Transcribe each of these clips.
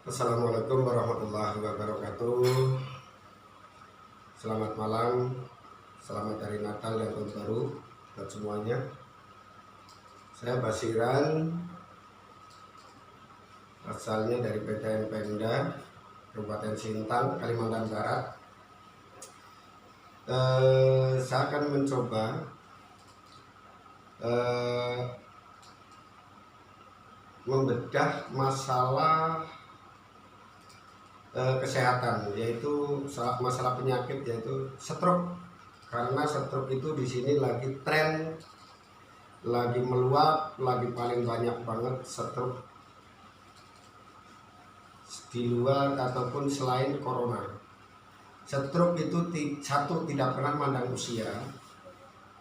Assalamualaikum warahmatullahi wabarakatuh. Selamat malam, selamat hari Natal dan Tahun Baru buat semuanya. Saya Basiran, asalnya dari PTN Pemda Kabupaten Sintang, Kalimantan Barat. Saya akan mencoba membedah masalah kesehatan, yaitu masalah penyakit, yaitu stroke. Karena stroke itu di sini lagi tren, lagi meluap, lagi paling banyak banget stroke di luar ataupun selain corona. Stroke itu satu, tidak pernah mandang usia,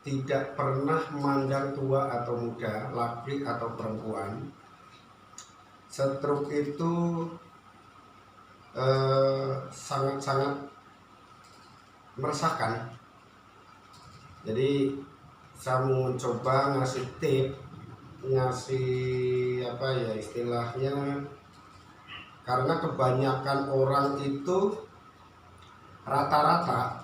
tidak pernah mandang tua atau muda, laki atau perempuan. Stroke itu sangat-sangat meresahkan. Jadi saya mau mencoba ngasih tip, ngasih apa ya istilahnya, karena kebanyakan orang itu rata-rata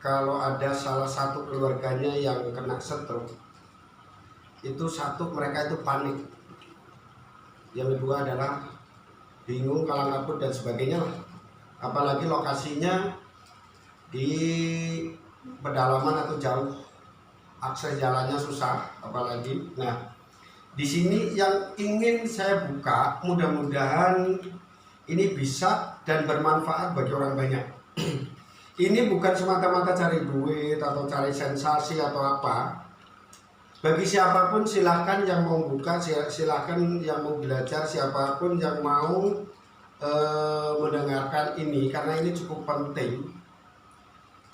kalau ada salah satu keluarganya yang kena stroke, itu satu, mereka itu panik. Yang kedua adalah bingung, kalang kabut dan sebagainya lah. Apalagi lokasinya di pedalaman atau jauh, akses jalannya susah apalagi. Nah, di sini yang ingin saya buka, mudah-mudahan ini bisa dan bermanfaat bagi orang banyak. Ini bukan semata-mata cari duit atau cari sensasi atau apa. Bagi siapapun silahkan yang mau buka, silahkan yang mau belajar, siapapun yang mau mendengarkan ini, karena ini cukup penting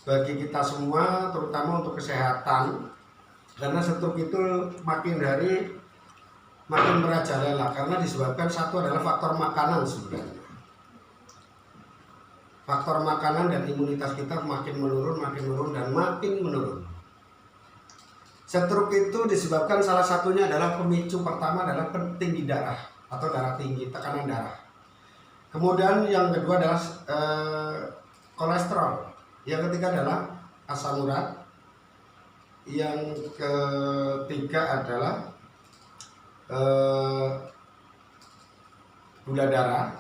bagi kita semua, terutama untuk kesehatan. Karena stroke itu makin hari makin merajalela, karena disebabkan satu adalah faktor makanan sebenarnya. Faktor makanan dan imunitas kita makin menurun dan makin menurun. Stroke itu disebabkan salah satunya adalah pemicu pertama adalah tinggi darah atau darah tinggi, tekanan darah. Kemudian yang kedua adalah kolesterol. Yang ketiga adalah asam urat. Yang ketiga adalah gula darah.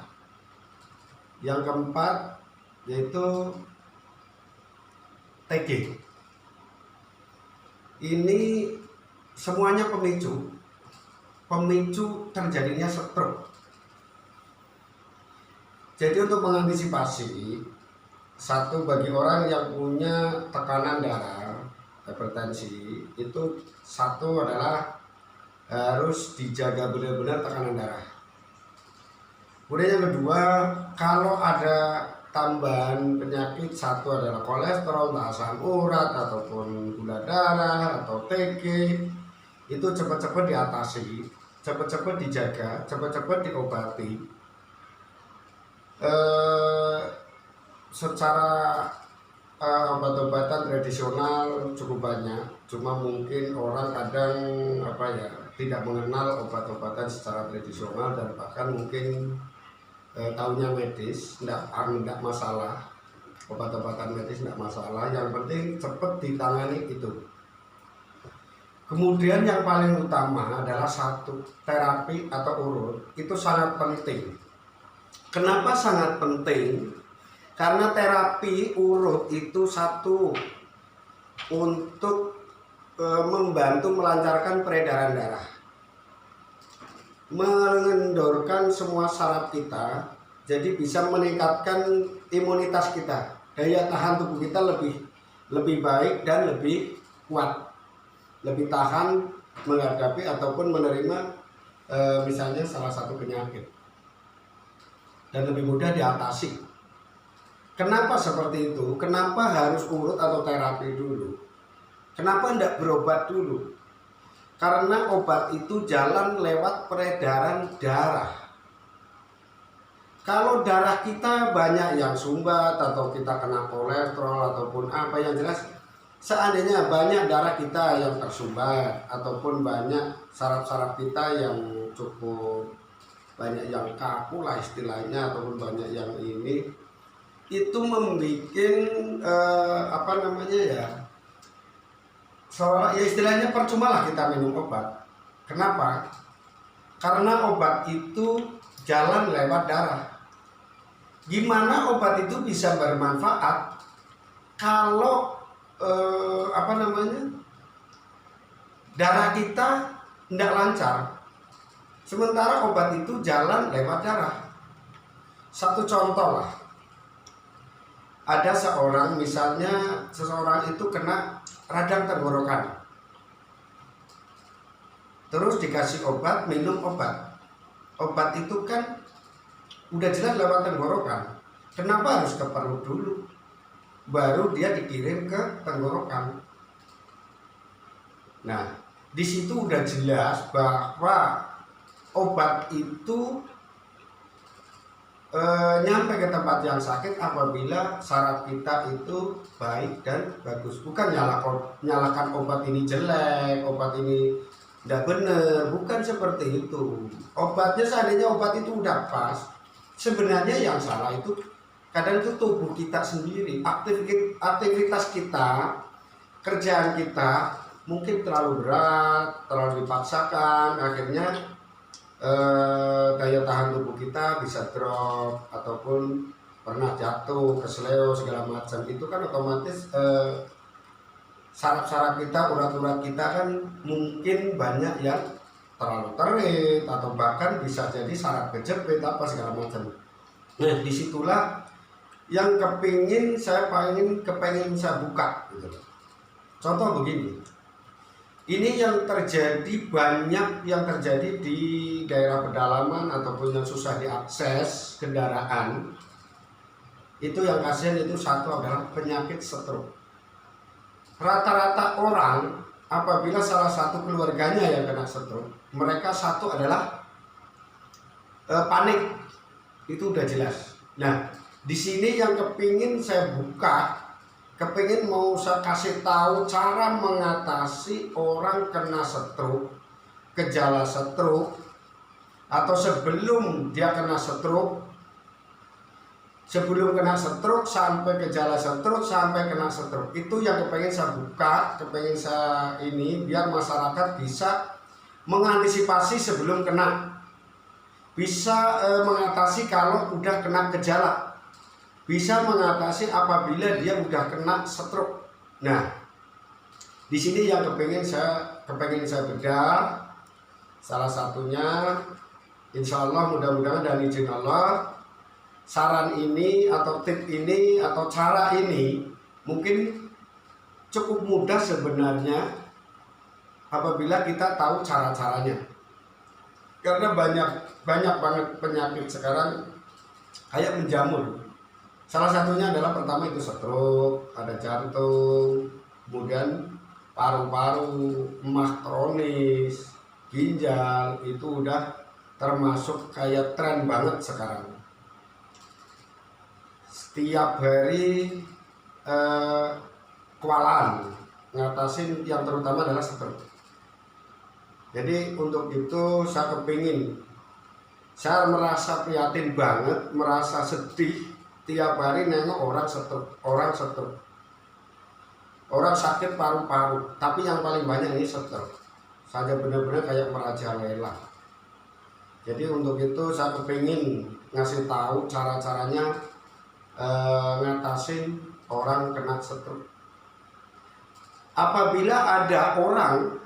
Yang keempat yaitu TG. Ini semuanya pemicu terjadinya stroke. Jadi untuk mengantisipasi, satu, bagi orang yang punya tekanan darah, hipertensi, itu satu adalah harus dijaga benar-benar tekanan darah. Kemudian yang kedua, kalau ada tambahan penyakit, satu adalah kolesterol, asam urat, ataupun gula darah, atau TG, itu cepat-cepat diatasi, cepat-cepat dijaga, cepat-cepat diobati. Secara obat-obatan tradisional cukup banyak, cuma mungkin orang kadang tidak mengenal obat-obatan secara tradisional, dan bahkan mungkin taunya medis. Enggak masalah, obat-obatan medis enggak masalah, yang penting cepat ditangani itu. Kemudian yang paling utama adalah satu, terapi atau urut, itu sangat penting. Kenapa sangat penting? Karena terapi urut itu satu, untuk membantu melancarkan peredaran darah, mengendorkan semua saraf kita, jadi bisa meningkatkan imunitas kita, daya tahan tubuh kita lebih baik dan lebih kuat, lebih tahan menghadapi ataupun menerima misalnya salah satu penyakit, dan lebih mudah diatasi. Kenapa seperti itu? Kenapa harus urut atau terapi dulu? Kenapa tidak berobat dulu? Karena obat itu jalan lewat peredaran darah. Kalau darah kita banyak yang sumbat, atau kita kena kolesterol ataupun apa, yang jelas seandainya banyak darah kita yang tersumbat ataupun banyak saraf-saraf kita yang cukup banyak yang kaku lah istilahnya, ataupun banyak yang ini, itu membuat apa namanya ya, ya istilahnya percuma lah kita minum obat. Kenapa? Karena obat itu jalan lewat darah. Gimana obat itu bisa bermanfaat kalau apa namanya, darah kita tidak lancar, sementara obat itu jalan lewat darah. Satu contoh lah, ada seorang, misalnya seseorang itu kena radang tenggorokan, terus dikasih obat, minum obat itu kan udah jelas lewat tenggorokan, kenapa harus ke perut dulu baru dia dikirim ke tenggorokan? Nah, di situ udah jelas bahwa obat itu nyampe ke tempat yang sakit apabila saraf kita itu baik dan bagus. Bukan nyalakan obat ini jelek, obat ini tidak benar, bukan seperti itu. Obatnya, seandainya obat itu udah pas, sebenarnya yang salah itu kadang itu tubuh kita sendiri, aktivitas kita, kerjaan kita mungkin terlalu berat, terlalu dipaksakan, akhirnya daya tahan tubuh kita bisa drop, ataupun pernah jatuh, kesleo segala macam. Itu kan otomatis saraf-saraf kita, urat-urat kita kan mungkin banyak yang terlalu terit, atau bahkan bisa jadi saraf kejepit apa segala macam. Nah, disitulah yang kepingin saya buka gitu. Contoh begini, ini yang terjadi, banyak yang terjadi di daerah pedalaman ataupun yang susah diakses kendaraan. Itu yang kasihan itu satu adalah penyakit stroke. Rata-rata orang apabila salah satu keluarganya yang kena stroke, mereka satu adalah panik, itu udah jelas. Nah, di sini yang kepingin saya buka, kepingin mau saya kasih tahu cara mengatasi orang kena stroke, gejala stroke, atau sebelum dia kena stroke, sebelum kena stroke sampai gejala stroke sampai kena stroke. Itu yang kepingin saya buka, kepingin saya ini biar masyarakat bisa mengantisipasi sebelum kena, bisa mengatasi kalau udah kena gejala, bisa mengatasi apabila dia udah kena stroke. Nah, di sini yang kepingin saya bedah, salah satunya, insya Allah mudah-mudahan dan izin Allah, saran ini atau tip ini atau cara ini mungkin cukup mudah sebenarnya apabila kita tahu cara-caranya. Karena banyak banget penyakit sekarang kayak menjamur. Salah satunya adalah pertama itu stroke, ada jantung, kemudian paru-paru, emah kronis, ginjal, itu udah termasuk kayak tren banget sekarang. Setiap hari kewalahan ngatasin yang terutama adalah stroke. Jadi untuk itu saya kepingin, saya merasa prihatin banget, merasa sedih tiap hari nengok orang stroke, orang sakit paru-paru, tapi yang paling banyak ini stroke. Saya benar-benar kayak merajalela. Jadi untuk itu saya kepingin ngasih tahu cara-caranya ngatasin orang kena stroke. Apabila ada orang,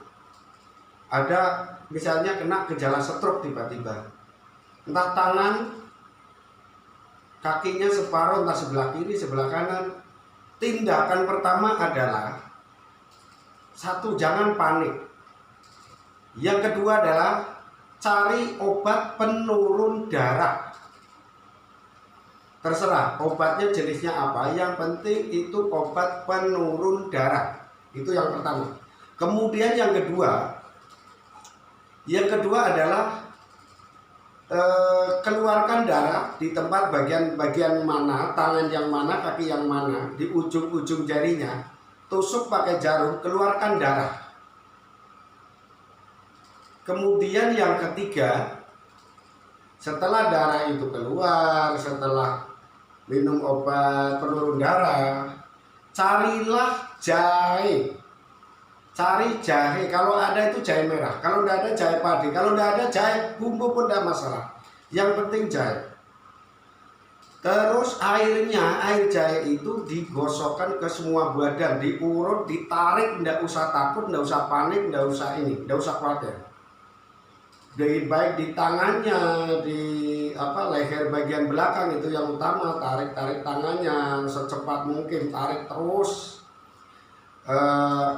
ada misalnya kena gejala stroke tiba-tiba, entah tangan, kakinya separuh, entah sebelah kiri, sebelah kanan, tindakan pertama adalah satu, jangan panik. Yang kedua adalah cari obat penurun darah. Terserah obatnya jenisnya apa, yang penting itu obat penurun darah. Itu yang pertama. Kemudian yang kedua adalah keluarkan darah di tempat bagian mana, tangan yang mana, kaki yang mana, di ujung-ujung jarinya. tusuk pakai jarum, keluarkan darah. Kemudian yang ketiga, setelah darah itu keluar, setelah minum obat penurun darah, carilah jahe. Cari jahe, kalau ada itu jahe merah, kalau tidak ada jahe padi, kalau tidak ada jahe bumbu pun tidak masalah. Yang penting jahe. Terus air jahe itu digosokkan ke semua badan, diurut, ditarik, tidak usah takut, tidak usah panik, tidak usah khawatir. Baik di tangannya, di leher bagian belakang itu yang utama, tarik tangannya secepat mungkin, tarik terus.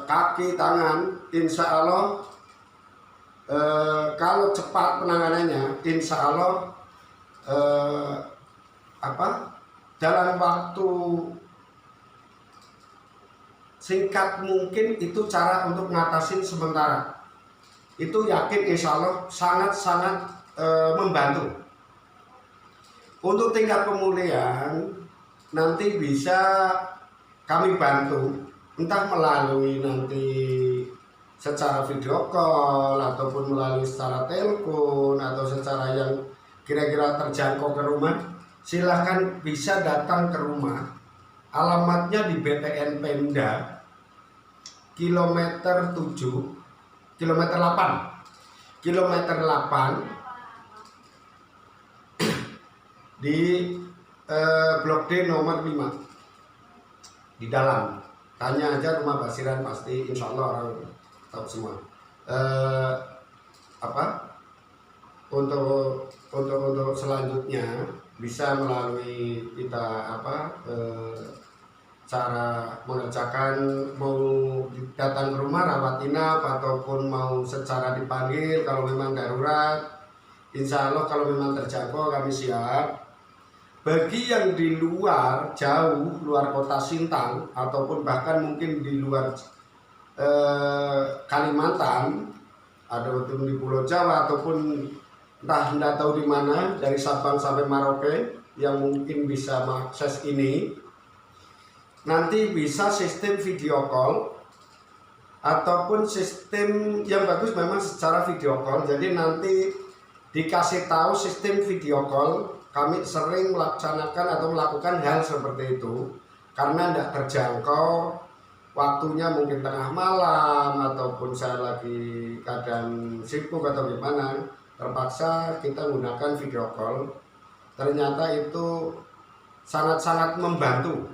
Kaki, tangan, insya Allah kalau cepat penanganannya, insya Allah dalam waktu singkat mungkin itu cara untuk ngatasin sementara. Itu yakin insya Allah sangat-sangat membantu. Untuk tingkat pemulihan nanti bisa kami bantu, entah melalui nanti secara video call ataupun melalui secara telepon atau secara yang kira-kira terjangkau ke rumah. Silahkan bisa datang ke rumah. Alamatnya di BTN Pemda kilometer 8 di Blok D nomor 5 di dalam. Tanya aja rumah Basiran, pasti insya Allah orang tahu semua. Untuk selanjutnya bisa melalui kita cara mengerjakan, mau datang ke rumah rawat inap ataupun mau secara dipanggil kalau memang darurat. Insya Allah kalau memang terjangkau kami siap. Bagi yang di luar, jauh, luar kota Sintang ataupun bahkan mungkin di luar Kalimantan, ada di Pulau Jawa ataupun entah tahu di mana, dari Sabang sampai Merauke yang mungkin bisa mengakses ini, nanti bisa sistem video call ataupun sistem yang bagus memang secara video call. Jadi nanti dikasih tahu sistem video call. Kami sering melaksanakan atau melakukan hal seperti itu karena tidak terjangkau waktunya, mungkin tengah malam ataupun saya lagi keadaan sibuk atau gimana, terpaksa kita menggunakan video call. Ternyata itu sangat-sangat membantu.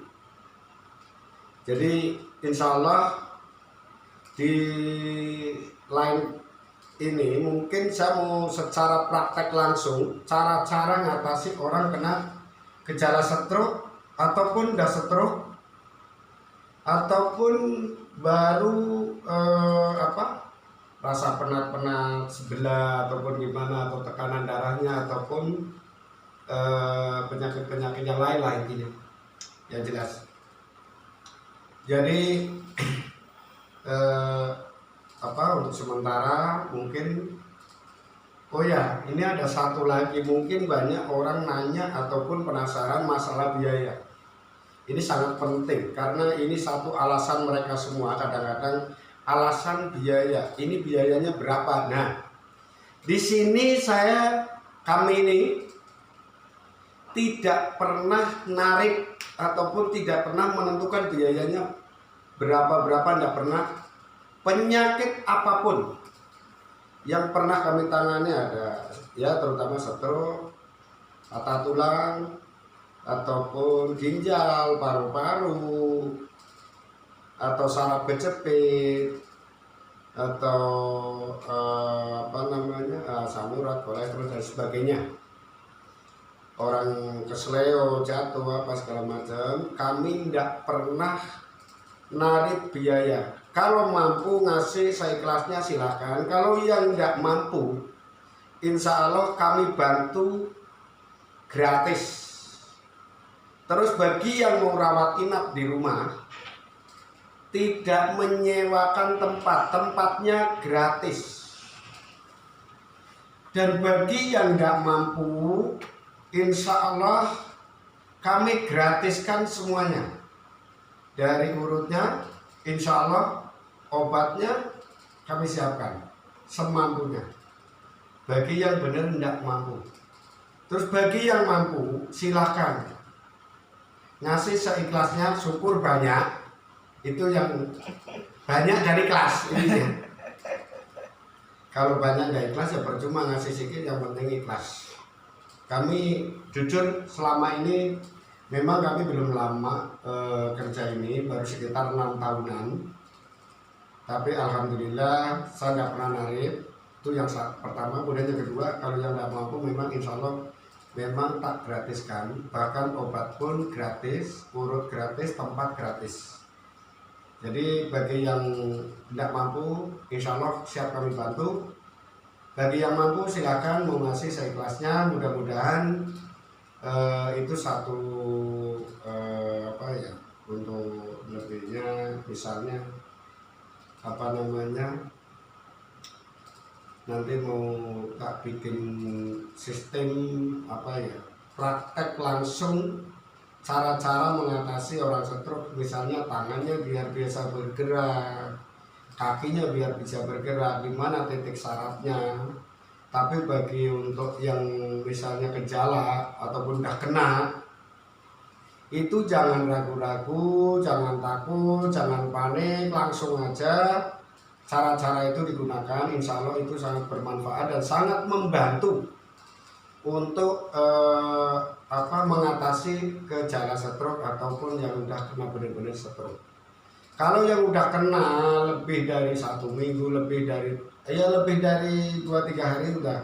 Jadi insya Allah di lain ini mungkin saya mau secara praktek langsung cara-cara ngatasi orang kena gejala stroke ataupun udah stroke ataupun baru rasa penat-penat sebelah ataupun gimana, atau tekanan darahnya ataupun penyakit-penyakit yang lain lah intinya yang jelas. Jadi untuk sementara mungkin ini ada satu lagi, mungkin banyak orang nanya ataupun penasaran masalah biaya. Ini sangat penting karena ini satu alasan mereka semua, kadang-kadang alasan biaya. Ini biayanya berapa? Nah, di sini kami ini tidak pernah narik ataupun tidak pernah menentukan biayanya berapa, tidak pernah. Penyakit apapun yang pernah kami tangani ada, ya terutama stroke, patah tulang, ataupun ginjal, paru-paru, atau saraf kejepit, atau asam urat, kolesterol dan sebagainya. Orang kesleo, jatuh, segala macam, kami tidak pernah narik biaya. Kalau mampu ngasih seikhlasnya silahkan. Kalau yang tidak mampu, insya Allah kami bantu gratis. Terus bagi yang mau rawat inap di rumah, tidak menyewakan tempatnya gratis. Dan bagi yang tidak mampu, insya Allah kami gratiskan semuanya. Dari urutnya, insya Allah obatnya kami siapkan semampunya bagi yang benar tidak mampu. Terus bagi yang mampu silahkan ngasih seikhlasnya, syukur banyak, itu yang banyak dari kelas ini. Kalau banyak dari kelas ya percuma ngasih sedikit, yang penting ikhlas. Kami jujur selama ini memang kami belum lama kerja ini, baru sekitar 6 tahunan. Tapi alhamdulillah saya nggak pernah narik. Itu yang pertama. Kemudian yang kedua, kalau yang nggak mampu memang insya Allah memang tak gratiskan. Bahkan obat pun gratis, urut gratis, tempat gratis. Jadi bagi yang tidak mampu insya Allah siap kami bantu. Bagi yang mampu silakan mau ngasih seikhlasnya. Mudah-mudahan itu satu apa ya, untuk lebihnya misalnya apa namanya, nanti mau tak bikin sistem apa ya, praktek langsung cara-cara mengatasi orang stroke. Misalnya tangannya biar biasa bergerak, kakinya biar bisa bergerak, di mana titik syaratnya. Tapi bagi untuk yang misalnya gejala ataupun udah kena, itu jangan ragu-ragu, jangan takut, jangan panik, langsung aja. Cara-cara itu digunakan, insya Allah itu sangat bermanfaat dan sangat membantu untuk mengatasi gejala stroke ataupun yang udah kena benar-benar stroke. Kalau yang udah kena lebih dari 1 minggu, lebih dari 2-3 hari udah,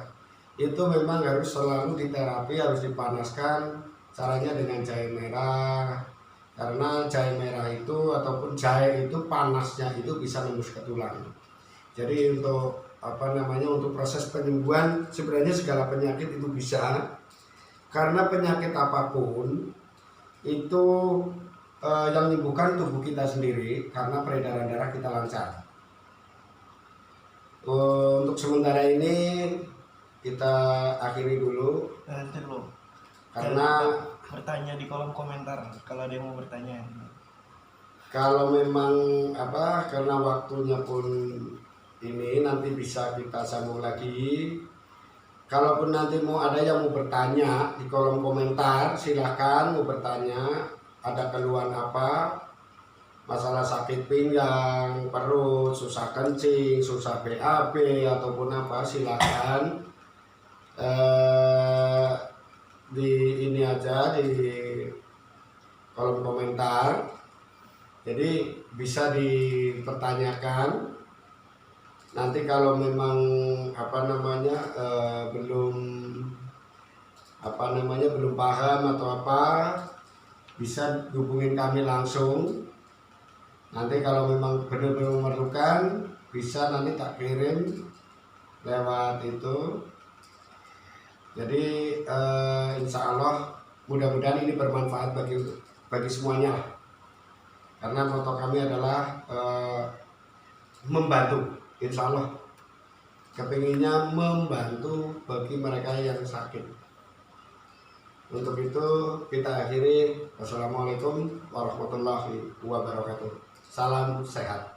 itu memang harus selalu diterapi, harus dipanaskan. Caranya dengan jahe merah, karena jahe merah itu ataupun jahe itu panasnya itu bisa nembus ke tulang. Jadi untuk untuk proses penyembuhan sebenarnya segala penyakit itu bisa, karena penyakit apapun itu yang menyembuhkan tubuh kita sendiri karena peredaran darah kita lancar. Untuk sementara ini kita akhiri dulu. Karena bertanya di kolom komentar kalau ada yang mau bertanya. Kalau memang karena waktunya pun ini nanti bisa kita sambung lagi. Kalaupun nanti mau ada yang mau bertanya di kolom komentar, silahkan mau bertanya. Ada keluhan apa? Masalah sakit pinggang, perut, susah kencing, susah BAB ataupun apa, silahkan di ini aja di kolom komentar. Jadi bisa dipertanyakan. Nanti kalau memang belum paham atau apa, bisa hubungin kami langsung. Nanti kalau memang benar-benar memerlukan, bisa nanti tak kirim lewat itu. Jadi insya Allah mudah-mudahan ini bermanfaat bagi semuanya, karena moto kami adalah membantu. Insya Allah kepinginnya membantu bagi mereka yang sakit. Untuk itu kita akhiri. Wassalamualaikum warahmatullahi wabarakatuh. Salam sehat.